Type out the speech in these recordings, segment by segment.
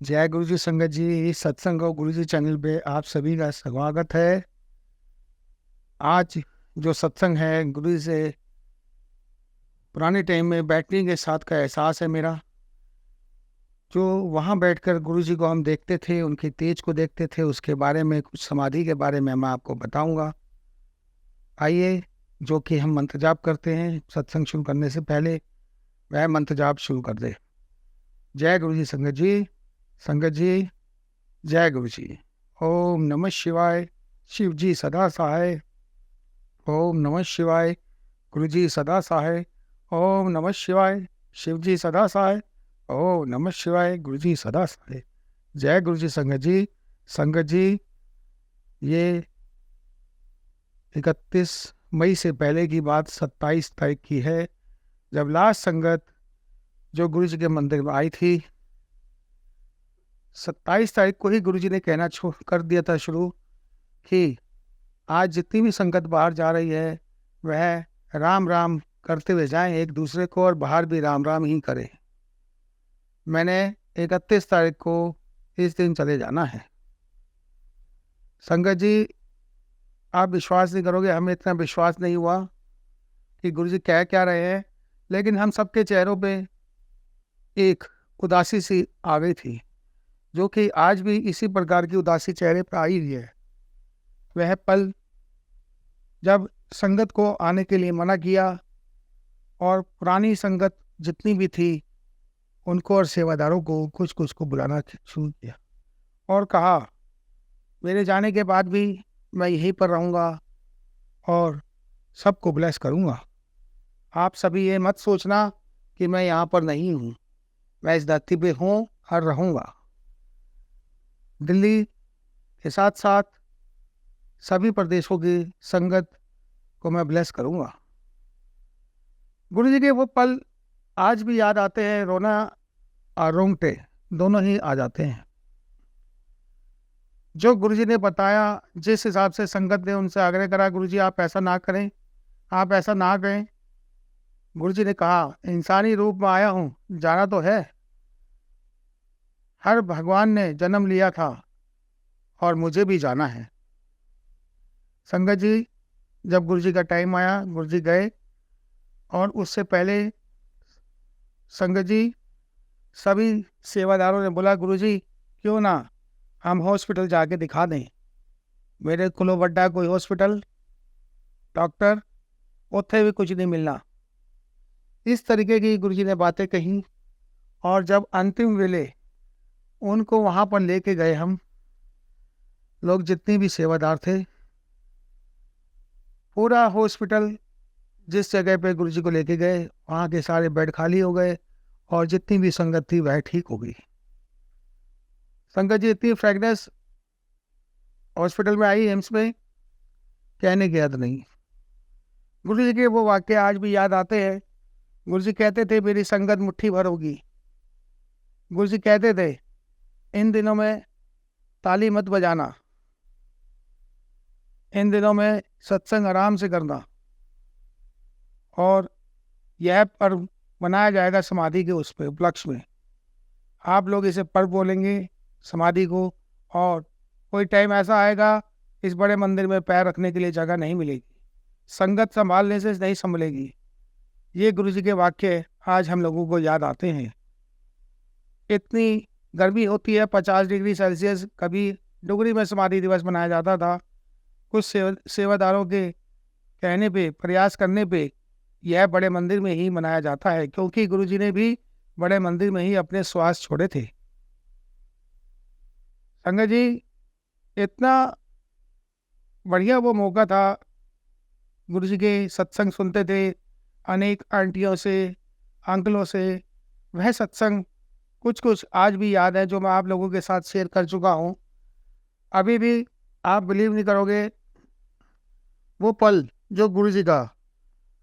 जय गुरु जी संगत जी, सत्संग और गुरु जी चैनल पे आप सभी का स्वागत है। आज जो सत्संग है गुरु जी से पुराने टाइम में बैठने के साथ का एहसास है मेरा। जो वहाँ बैठकर गुरु जी को हम देखते थे, उनके तेज को देखते थे, उसके बारे में कुछ समाधि के बारे में मैं आपको बताऊंगा। आइए, जो कि हम मंत्र जाप करते हैं सत्संग शुरू करने से पहले, वह मंत्र जाप शुरू कर दे। जय गुरु जी संगत जी। संगत जी, जय गुरु जी। ओम नमः शिवाय। शिव जी सदा सहाय। ओम नमः शिवाय। गुरु जी सदा सहाय। ओम नमः शिवाय। शिव जी सदा सहाय। ओम नमः शिवाय। गुरु जी सदा सहाय। जय गुरु जी संगत जी। संगत जी, ये 31 मई से पहले की बात 27 तारीख की है, जब लास्ट संगत जो गुरु जी के मंदिर में आई थी। 27 तारीख को ही गुरु जी ने कहना कर दिया था शुरू कि आज जितनी भी संगत बाहर जा रही है वह राम राम करते हुए जाएं एक दूसरे को, और बाहर भी राम राम ही करें। मैंने 31 तारीख को इस दिन चले जाना है। संगत जी, आप विश्वास नहीं करोगे, हमें इतना विश्वास नहीं हुआ कि गुरु जी कह क्या रहे हैं, लेकिन हम सबके चेहरों पे एक उदासी सी आ गई थी, जो कि आज भी इसी प्रकार की उदासी चेहरे पर आई हुई है। वह पल जब संगत को आने के लिए मना किया और पुरानी संगत जितनी भी थी उनको और सेवादारों को कुछ कुछ को बुलाना शुरू किया और कहा, मेरे जाने के बाद भी मैं यहीं पर रहूँगा और सबको ब्लेस करूँगा। आप सभी ये मत सोचना कि मैं यहाँ पर नहीं हूँ, मैं इस धरती पे हूँ और रहूँगा। दिल्ली के साथ साथ सभी प्रदेशों की संगत को मैं ब्लेस करूँगा। गुरु जी के वो पल आज भी याद आते हैं, रोना और रोंगटे दोनों ही आ जाते हैं। जो गुरुजी ने बताया, जिस हिसाब से संगत ने उनसे आग्रह करा, गुरुजी आप ऐसा ना करें, आप ऐसा ना करें। गुरुजी ने कहा, इंसानी रूप में आया हूँ, जाना तो है। हर भगवान ने जन्म लिया था और मुझे भी जाना है। संगत जी, जब गुरुजी का टाइम आया, गुरुजी गए, और उससे पहले संगत जी सभी सेवादारों ने बोला, गुरुजी क्यों ना हम हॉस्पिटल जाके दिखा दें। मेरे कुलो बड्डा कोई हॉस्पिटल, डॉक्टर उत्थे भी कुछ नहीं मिलना। इस तरीके की गुरुजी ने बातें कही, और जब अंतिम वेले उनको वहाँ पर लेके गए, हम लोग जितने भी सेवादार थे, पूरा हॉस्पिटल जिस जगह पे गुरुजी को लेके गए वहाँ के सारे बेड खाली हो गए और जितनी भी संगत थी वह ठीक हो गई। संगत जी, इतनी फ्रेगनेस हॉस्पिटल में आई, एम्स में, कहने की हद नहीं। गुरु जी के वो वाक्य आज भी याद आते हैं। गुरु जी कहते थे, मेरी संगत मुट्ठी भर होगी। गुरु जी कहते थे, इन दिनों में ताली मत बजाना, इन दिनों में सत्संग आराम से करना, और यह पर्व मनाया जाएगा समाधि के उस पे उपलक्ष्य में। आप लोग इसे पर्व बोलेंगे समाधि को, और कोई टाइम ऐसा आएगा इस बड़े मंदिर में पैर रखने के लिए जगह नहीं मिलेगी, संगत संभालने से नहीं संभलेगी। ये गुरु जी के वाक्य आज हम लोगों को याद आते हैं। इतनी गर्मी होती है, 50 डिग्री सेल्सियस। कभी डुगरी में समाधि दिवस मनाया जाता था। कुछ सेवादारों के कहने पे, प्रयास करने पे यह बड़े मंदिर में ही मनाया जाता है, क्योंकि गुरु जी ने भी बड़े मंदिर में ही अपने श्वास छोड़े थे। संगत जी, इतना बढ़िया वो मौका था। गुरु जी के सत्संग सुनते थे अनेक आंटियों से, अंकलों से। वह सत्संग कुछ कुछ आज भी याद है, जो मैं आप लोगों के साथ शेयर कर चुका हूँ। अभी भी आप बिलीव नहीं करोगे, वो पल जो गुरु जी का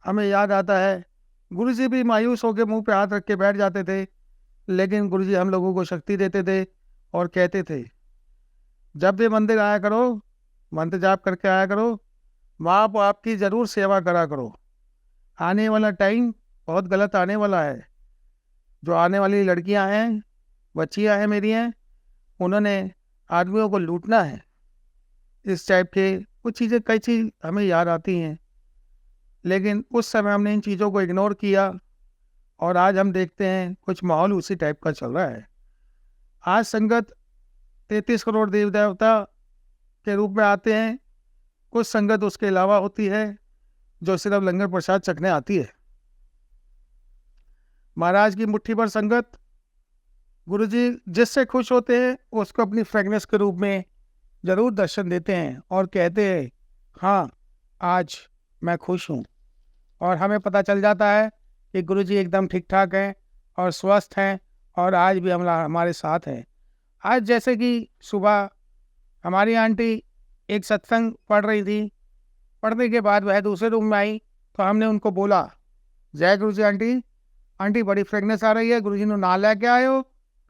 हमें याद आता है। गुरु जी भी मायूस होकर मुंह पे हाथ रख के बैठ जाते थे, लेकिन गुरु जी हम लोगों को शक्ति देते थे और कहते थे, जब भी मंदिर आया करो, मंत्र जाप करके आया करो, माँ बाप आपकी जरूर सेवा करा करो। आने वाला टाइम बहुत गलत आने वाला है। जो आने वाली लड़कियां हैं, बच्चियां हैं मेरी हैं, उन्होंने आदमियों को लूटना है, इस टाइप के कुछ चीज़ें कई चीज़ हमें याद आती हैं। लेकिन उस समय हमने इन चीज़ों को इग्नोर किया और आज हम देखते हैं कुछ माहौल उसी टाइप का चल रहा है। आज संगत 33 करोड़ देवी देवता के रूप में आते हैं, कुछ संगत उसके अलावा होती है जो सिर्फ लंगर प्रसाद चखने आती है। महाराज की मुट्ठी भर संगत गुरुजी जिससे खुश होते हैं उसको अपनी फ्रेगनेस के रूप में जरूर दर्शन देते हैं और कहते हैं हाँ आज मैं खुश हूँ। और हमें पता चल जाता है कि गुरुजी एकदम ठीक ठाक हैं और स्वस्थ हैं और आज भी हमारे साथ हैं। आज जैसे कि सुबह हमारी आंटी एक सत्संग पढ़ रही थी, पढ़ने के बाद वह दूसरे रूम में आई तो हमने उनको बोला जय गुरुजी आंटी, आंटी बड़ी फ्रेगनेस आ रही है, गुरुजी ने ना लेके आए हो।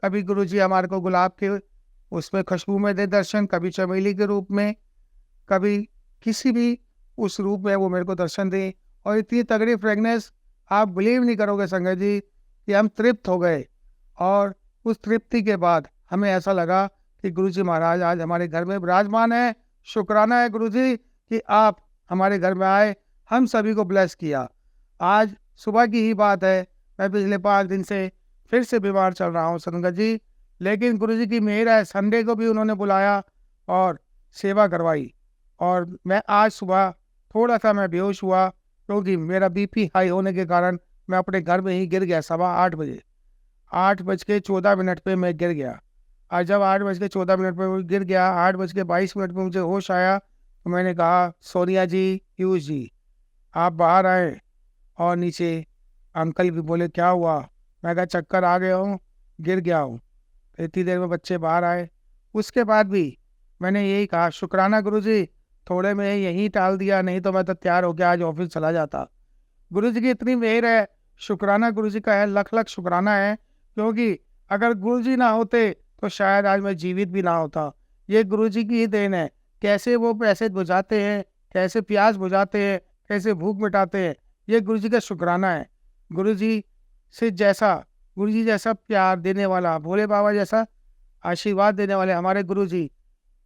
कभी गुरुजी हमारे को गुलाब के उसमें खुशबू में दे दर्शन, कभी चमेली के रूप में, कभी किसी भी उस रूप में वो मेरे को दर्शन दे। और इतनी तगड़ी फ्रेगनेस आप बिलीव नहीं करोगे संगत जी कि हम तृप्त हो गए। और उस तृप्ति के बाद हमें ऐसा लगा कि गुरुजी महाराज आज हमारे घर में विराजमान है। शुक्राना है गुरुजी कि आप हमारे घर में आए, हम सभी को ब्लेस किया। आज सुबह की ही बात है, मैं पिछले 5 दिन से फिर से बीमार चल रहा हूँ संगत जी, लेकिन गुरुजी की मेहर है, संडे को भी उन्होंने बुलाया और सेवा करवाई। और मैं आज सुबह थोड़ा सा मैं बेहोश हुआ क्योंकि मेरा बीपी हाई होने के कारण मैं अपने घर में ही गिर गया। 8:15 8:14 पे मैं गिर गया। और जब 8:14 पे गिर गया, 8:22 पे मुझे होश आया तो मैंने कहा सोनिया जी, पीयूष जी आप बाहर आए। और नीचे अंकल भी बोले क्या हुआ, मैं कहा चक्कर आ गया हूँ, गिर गया हूँ। इतनी देर में बच्चे बाहर आए। उसके बाद भी मैंने यही कहा शुक्राना गुरुजी, थोड़े में यहीं टाल दिया, नहीं तो मैं तो तैयार होकर आज ऑफिस चला जाता। गुरुजी की इतनी मेहर है, शुक्राना गुरुजी का है, लख लख शुक्राना है। क्योंकि अगर गुरुजी ना होते तो शायद आज मैं जीवित भी ना होता। ये गुरुजी की ही देन है, कैसे वो पैसे बुझाते हैं, कैसे प्यास बुझाते हैं, कैसे भूख मिटाते हैं, ये गुरुजी का शुक्राना है। गुरुजी से जैसा, गुरुजी जैसा प्यार देने वाला, भोले बाबा जैसा आशीर्वाद देने वाले हमारे गुरुजी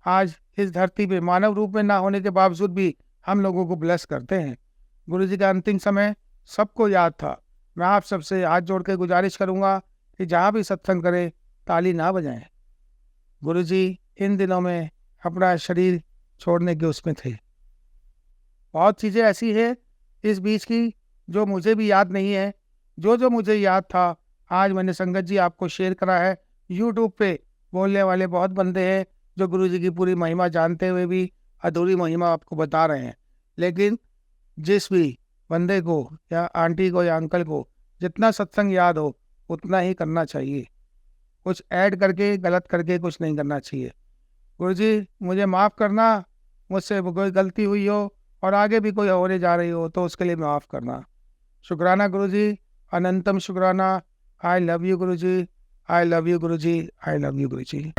आज इस धरती पे मानव रूप में ना होने के बावजूद भी हम लोगों को ब्लेस करते हैं। गुरुजी का अंतिम समय सबको याद था। मैं आप सबसे हाथ जोड़ के गुजारिश करूंगा कि जहाँ भी सत्संग करें ताली ना बजाएं। गुरुजी इन दिनों में अपना शरीर छोड़ने के उसमें थे। बहुत चीज़ें ऐसी है इस बीच की जो मुझे भी याद नहीं है। जो मुझे याद था आज मैंने संगत जी आपको शेयर करा है। यूट्यूब पे बोलने वाले बहुत बंदे हैं जो गुरुजी की पूरी महिमा जानते हुए भी अधूरी महिमा आपको बता रहे हैं। लेकिन जिस भी बंदे को या आंटी को या अंकल को जितना सत्संग याद हो उतना ही करना चाहिए। कुछ ऐड करके गलत करके कुछ नहीं करना चाहिए। गुरुजी मुझे माफ़ करना, मुझसे कोई गलती हुई हो और आगे भी कोई होने जा रही हो तो उसके लिए माफ़ करना। शुक्राना गुरुजी, अनंतम शुक्राना। I love you Guruji, I love you Guruji, I love you Guruji.